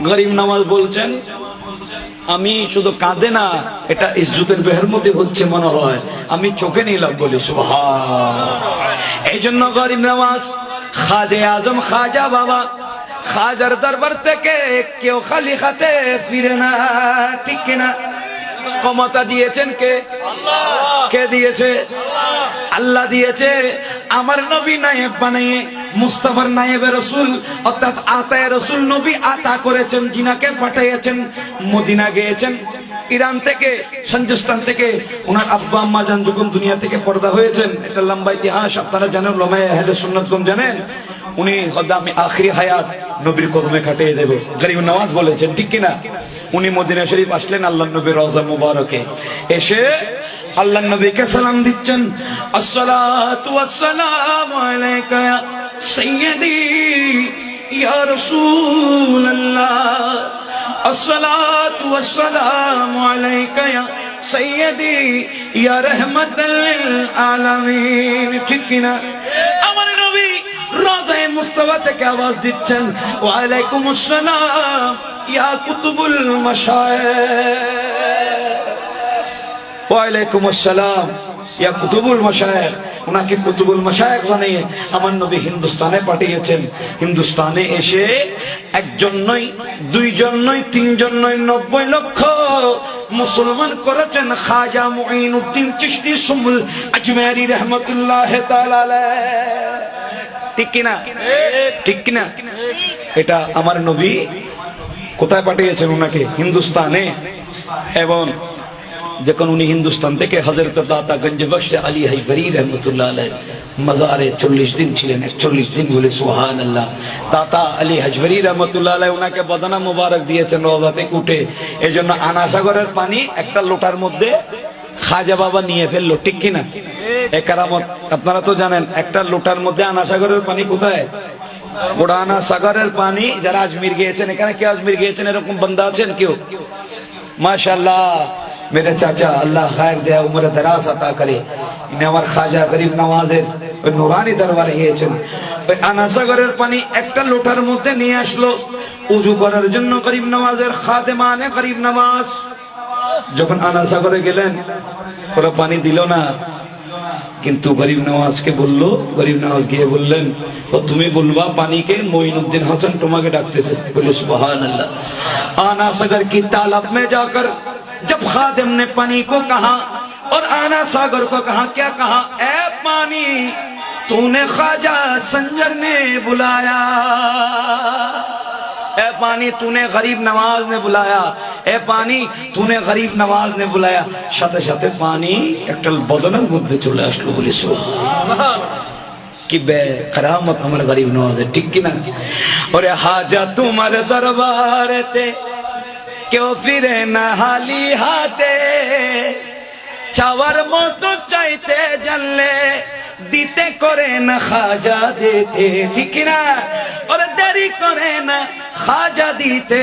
গরিব নওয়াজ বলছেন আমি শুধু কাঁদে না, এটা ইজ্জতের বেহরমতি হচ্ছে মনে হয়, আমি চোখে নিলাম বলি সুবহান। এই জন্য গরিব নওয়াজ খাজে আজম খাজা বাবা খাজার দরবার থেকে কেউ খালি হাতে ফিরে না, ঠিক কিনা? ক্ষমতা দিয়েছেন কে? কে দিয়েছে? আল্লাহ দিয়েছে। আমার নবী নায়েব বানিয়ে মুস্তাফার নায়েবে রাসূল অর্থাৎ আতায়ে রাসূল নবী আতা করেছেন, জিনাকে পাঠিয়েছেন, মদিনা গিয়েছেন। ইরান থেকে সঞ্জস্তান থেকে ওনার আব্বা আম্মা জান যখন দুনিয়া থেকে পর্দা হয়েছেন, এটা লম্বা ইতিহাস, আপনারা জানেন, উলামায়ে আহলে সুন্নাত কোন জানেন, উনি আমি আখিরি হায়াত নবীর কদমে কাটিয়ে দেব, গরিব নওয়াজ বলেছেন, ঠিক কিনা? উনি মদিনা শরীফ আসলেন আল্লাহ নবীর রওজা মুবারকে, এসে আল্লাহ নবীকে সালাম দিচ্ছেন, আসসালাতু ওয়াসসালামু আলাইকা ইয়া সাইয়্যিদি ইয়া রাসূলুল্লাহ, আসসালাতু ওয়াসসালামু আলাইকা ইয়া সাইয়্যিদি ইয়া রাহমাতাল লিল আলামিন, ঠিক কিনা? আমার নবী রওজায়ে মুস্তাফা থেকে আওয়াজ দিচ্ছেন, ওয়া আলাইকুমুস সালাম ইয়া কুতুবুল মাশায়েখ, ওয়া আলাইকুমুস সালাম ইয়া কুতুবুল মাশায়েখ। ওনাকে কুতুবুল মাশায়েখ বানিয়ে আমার নবী হিন্দুস্তানে পাঠিয়েছেন। হিন্দুস্তানে এসে একজন নয়, দুইজন নয়, তিনজন নয়, 90 লক্ষ মুসলমান করেছেন খাজা মুঈনুদ্দিন চিশতি সুমুল আজমেরি রহমাতুল্লাহ তাআলা আলাইহি, ঠিক কিনা? ঠিক কিনা? এটা আমার নবী কোথায় পাঠিয়েছেন? ওনাকে হিন্দুস্তানে। এবং যখন উনি হিন্দুস্তান থেকে হযরত দাতা গঞ্জবখ্শ আলী হাইবরি রহমাতুল্লাহ আলাইহি মাজারে 40 দিন ছিলেন, 41 দিন বলে সুবহানাল্লাহ। দাতা আলী হাজবরি রহমাতুল্লাহ আলাইহি ওনাকে বদনা মুবারক দিয়েছেন রওজা থেকে উঠে। এজন্য আনা সাগরের পানি একটা লোটার মধ্যে খাজা বাবা নিয়ে ফেললো, ঠিক কিনা? এ কারামত আপনারা তো জানেন। একটা লোটার মধ্যে আনা সাগরের পানি কোথায়? গোড়ানা সাগরের পানি। যারা আজমির গিয়েছেন, এখানে কে আজমির গিয়েছেন এরকম বান্দা আছেন কেউ? মাশাআল্লাহ, मेरे चाचा अल्लाह खैर दे, उम्र दराज अता करे। इन्हें আমার খাজা গরিব নওয়াজের ওই নুরানি দরবারে গিয়েছেন। ওই আনা সাগরের পানি একটা লোটার মধ্যে নিয়ে আসলো ওযু করার জন্য গরিব নওয়াজের খাদেমানে গরিব নওয়াজ। যখন আনা সাগরে গেলেন ওরা পানি দিল না, কিন্তু গরিব নওয়াজকে বললো। গরিব নওয়াজ গিয়ে বললেন, ও তুমি বলবা পানিকে মঈনুদ্দিন হাসান তোমাকে ডাকতেছে। বলে সুবহানাল্লাহ। आना सागर की तालाब में जाकर जब खादिम ने पानी को कहा और आना सागर को कहा, क्या कहा? ए पानी तूने ख्वाजा संजर ने बुलाया, ए पानी तूने गरीब नवाज ने बुलाया, ए पानी तूने गरीब नवाज ने बुलाया। সাথে সাথে পানি একটা বদনের মধ্যে চলে আসলো। বলে সুবহানাল্লাহ, কি বে কারামত আমার গরিব নওয়াজের, ঠিক কিনা? ওরে হাজা তোমার দরবারেতে কেউ ফিরে না হালি হাতে, চাওয়ার মতো চাইতে জানলে দিতে করে না খাজা দিতে, ঠিক কিনা? ওরে দেরি করে না খাজা দিতে।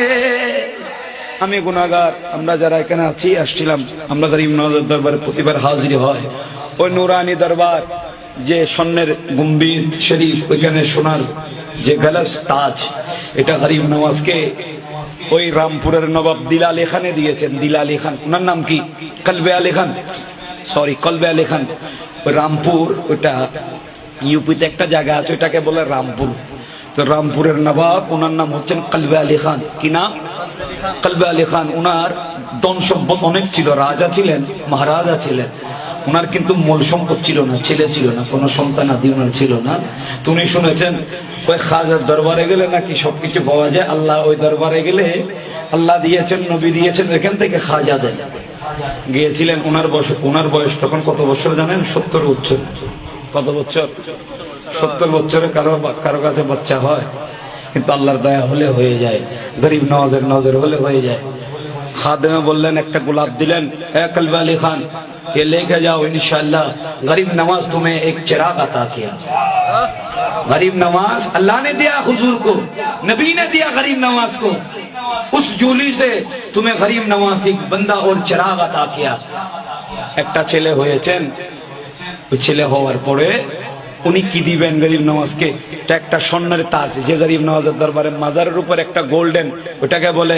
আমি গুনাহগার, আমরা যারা এখানে আছি আসছিলাম, আমরা গরিব নওয়াজের দরবারে প্রতিবার হাজির হয়। ওই নুরানি দরবার, যে স্বর্ণের গম্বুজ শরীফ, ওইখানে সোনার যে গলস তাজ, এটা গরিব নওয়াজকে ওই রামপুরের নবাব দিল আলী খানে দিয়েছেন। দিল আলী খান, ওনার নাম কি? কলবে আলী খান, সরি কলবে আলী খান। ওই রামপুর, ওইটা ইউপিতে একটা জায়গা আছে, ওইটাকে বলে রামপুর। তো রামপুরের নবাব, ওনার নাম হচ্ছেন কলবে আলী খান। কি নাম? কলবে আলী খান। ওনার ধন সম্পদ অনেক ছিল, রাজা ছিলেন, মহারাজা ছিলেন। ওনার কিন্তু মূল সম্পদ ছিল না, ছেলে ছিল না, কোনো সন্তান আদি ওনার ছিল না। তুমি শুনেছেন ওই খাজার দরবারে গেলে নাকি সবকিছু পাওয়া যায়। আল্লাহ ওই দরবারে গেলে আল্লাহ দিয়েছেন, নবী দিয়েছেন, এখান থেকে খাজা দেন। গিয়েছিলেন। ওনার বয়স তখন কত বছর জানেন? 70 বছর। কত বছর? 70 বছরে কারো কাছে বাচ্চা হয়, কিন্তু আল্লাহর দয়া হলে হয়ে যায়, গরিব নওয়াজের নজর হলে হয়ে যায়। খাদেমে বললেন, একটা গোলাপ দিলেন, এ কলবে আলী খান ये लेके जाओ, इंशाअल्लाह गरीब नवाज तुम्हें एक चिराग अता किया। गरीब नवाज अल्लाह ने दिया हुजूर को, नबी ने दिया गरीब नवाज को। उस झोली से तुम्हें गरीब नवाज एक बंदा और चिराग अता किया। একটা ছেলে হয়েছেন। ওই ছেলে হওয়ার পরে উনি কি দিবেন গরিব নওয়াজকে? এটা একটা স্বর্ণের তাজ, যে গরিব নওয়াজের দরবারে মাজারের উপর একটা গোল্ডেন, ওটাকে বলে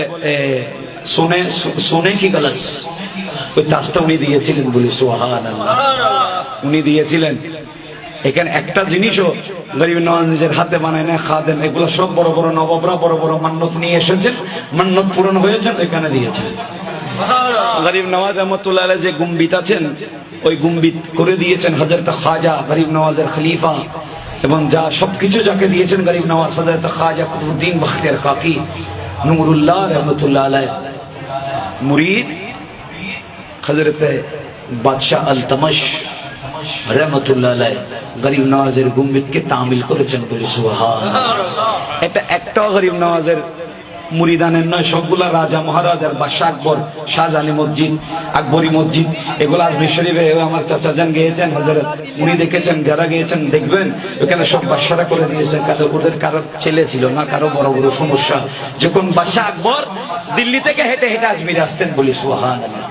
সোনে, সোনে কি গলাস, ওই তাজটা উনি দিয়েছিলেন। বলি সুবহানাল্লাহ, উনি দিয়েছিলেন। এখানে একটা জিনিসও গরিব নওয়াজ নিজের হাতে বানায় না, খাদেম, এগুলো সব বড় বড় নবাবরা বড় বড় মান্নত নিয়ে এসেছেন, মান্নত পূরণ হয়েছেন, এখানে দিয়েছেন। গরিব নওয়াজ রহমতুল্লাহ আলাইহি যে গুম্বিত আছেন, ওই গুম্বিত করে দিয়েছেন হযরত খাজা, গরিব নওয়াজের খলিফা, এবং যা সবকিছু যাকে দিয়েছেন গরিব নওয়াজ, হযরত খাজা কুতুবউদ্দিন বখতিয়ার কাকি নূরুল্লাহ রহমতুল্লাহ আলাইহি মুরিদ হযরত বাদশাহ আলতমশ রহমতুল্লাহ আলাইহি গরিব নওয়াজের গুম্বিতকে তামিল করেছেন। বলে সুবহানাল্লাহ। এটা একটাও গরিব নওয়াজের মুরিদানের নয়, সবগুলা রাজা মহারাজার, বাদশাহ আকবর, শাহজাহানি মসজিদ, আকবরী মসজিদ, এগুলো আজমির শরীফে আমার চাচা যান গিয়েছেন হযরত, উনি দেখেছেন, যারা গিয়েছেন দেখবেন, ওখানে সব বাদশারা করে দিয়েছেন। ওদের কারো ছেলে ছিল না, কারো বড় বড় সমস্যা, যখন বাদশাহ আকবর দিল্লি থেকে হেঁটে হেঁটে আজমিরে আসতেন। বলি সুবহানাল্লাহ।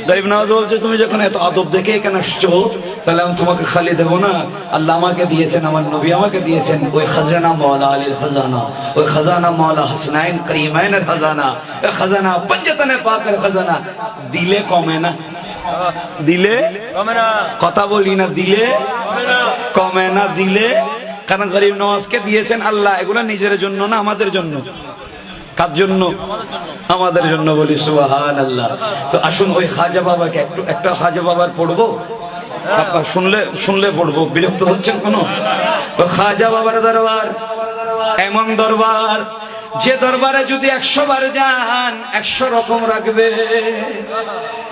গরিব নওয়াজ বলছে, তুমি যখন এত আদব দেখে এখানে আসছো, তাহলে আমি তোমাকে খালি দেবো না। আল্লাহ আমাকে দিয়েছেন, আমার নবী আমাকে দিয়েছেন ওই খাজানা মাওলা আলীর খাজানা, ওই খাজানা মাওলা হাসনাইন করিমাইনের খাজানা, ওই খাজানা পঞ্জতনে পাকের খাজানা। দিলে কমে না, দিলে কমে না, কথা বলি না, দিলে কমে না, দিলে। কারণ গরিব নওয়াজকে দিয়েছেন আল্লাহ, এগুলো নিজের জন্য না, আমাদের জন্য। কার জন্য? আমাদের জন্য। বলি সুবহানাল্লাহ। তো আসুন ওই খাজা বাবাকে একটা খাজা বাবার পড়বো, আপনার শুনলে পড়বো, বিরক্ত হচ্ছেন কোনো? খাজা বাবার দরবার এমন দরবার, যে দরবারে যদি 100 বার যান 100 রকম রাখবে।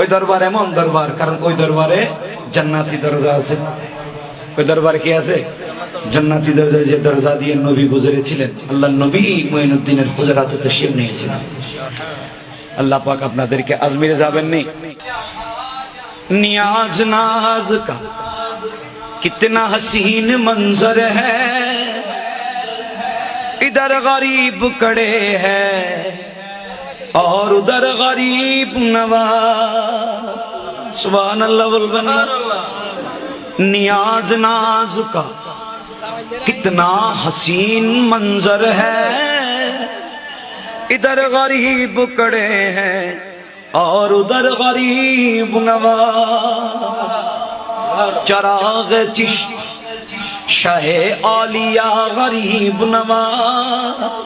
ওই দরবার এমন দরবার, কারণ ওই দরবারে জান্নাতি দরজা আছে। ওই দরবার কি আছে? জান্নাতি দরজা, যে দরজা দিয়ে নবী গুজরেছিলেন। আল্লাহর নবী মুঈনুদ্দিনের হুজরাতে তাশরীফ নিয়েছিলেন। আল্লাহ পাক আপনাদেরকে আজমিরে যাবেন নি। নিয়াজ নাজ কা কিতনা হসীন मंजर है, इधर गरीब खड़े हैं और उधर गरीब नवाज। सुभान अल्लाह बोलबेन ना। नियाज नाज का कितना हसीन मंजर है, इधर गरीब खड़े हैं और उधर गरीब नवाज। चराग चिश्त शाहे औलिया गरीब नवाज,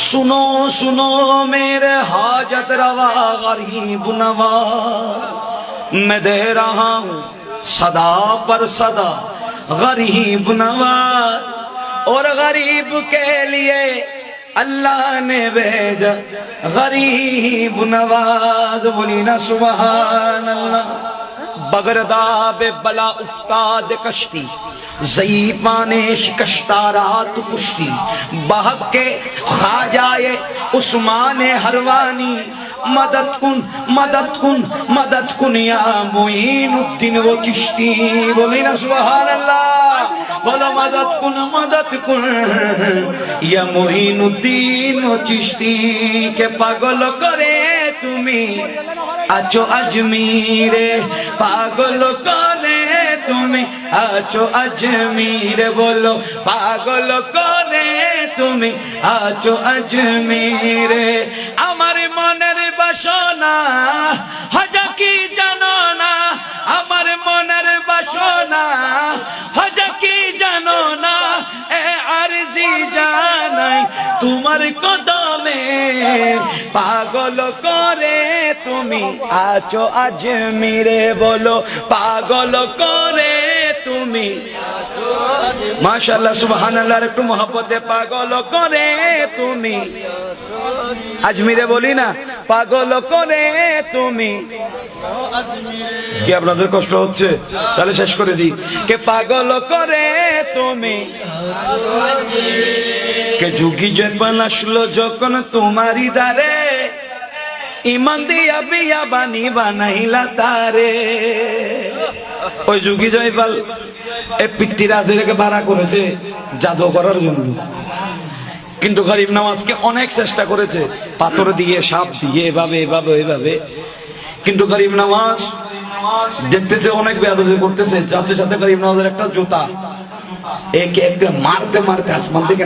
सुनो सुनो मेरे हाजत रवा गरीब नवाज। मैं दे रहा हूँ सदा पर सदा गरीब नवाज, और गरीब के लिए अल्लाह ने भेजा गरीब नवाज। बोली ना सुभान अल्लाह। बगरदाब बला उस्ताद कश्ती, ज़ईफ़ाने शिकस्तारात पुश्ती, बहक के ख्वाजाए उस्माने हरवानी, मदद कुन मदद कुन मदद कुन या मुईनुद्दीन वो चिश्ती। बोली ना सुभान अल्लाह। बोलो मदद कुन या मुईनुद्दीन वो चिश्ती। के पागल करे তুমি আছো আজমিরে, পাগল করে তুমি আছো আজমিরে। বলো পাগল করে তুমি আছো আজমিরে। আমার মনের বাসনা হাজা কি জানো না, আমার মনের বাসনা হাজা কি জানো না। এ আরজি জানাই তোমার কদমে, পাগল করে তুমি আছো আজমিরে। বলো পাগল করে তুমি। মাশাআল্লাহ সুবহানাল্লাহ। একটু মহব্বতে পাগল করে তুমি আজমিরে। বলি না পাগল করে তুমি। কি আপনাদের কষ্ট হচ্ছে? তাহলে শেষ করে দিই। কে পাগল করে তুমি, কে যুগি যখন আসলো যখন তোমারই দ্বারে, ইমান দিয়া বিয়া বানি বানাইলা তারে। ওই যুগি জয়পাল এ পিতৃরাজেরকে ভাড়া করেছে জাদু করার জন্য, কিন্তু গরিব নওয়াজকে অনেক চেষ্টা করেছে, পাথর দিয়ে, সাপ দিয়ে, এভাবে এভাবে এভাবে। কিন্তু গরিব নওয়াজ দেখতেছে অনেক বেয়াদবি করতেছে, সাথে সাথে গরিব নওয়াজের একটা জুতা একে একদম মারতে মারতে আসমান থেকে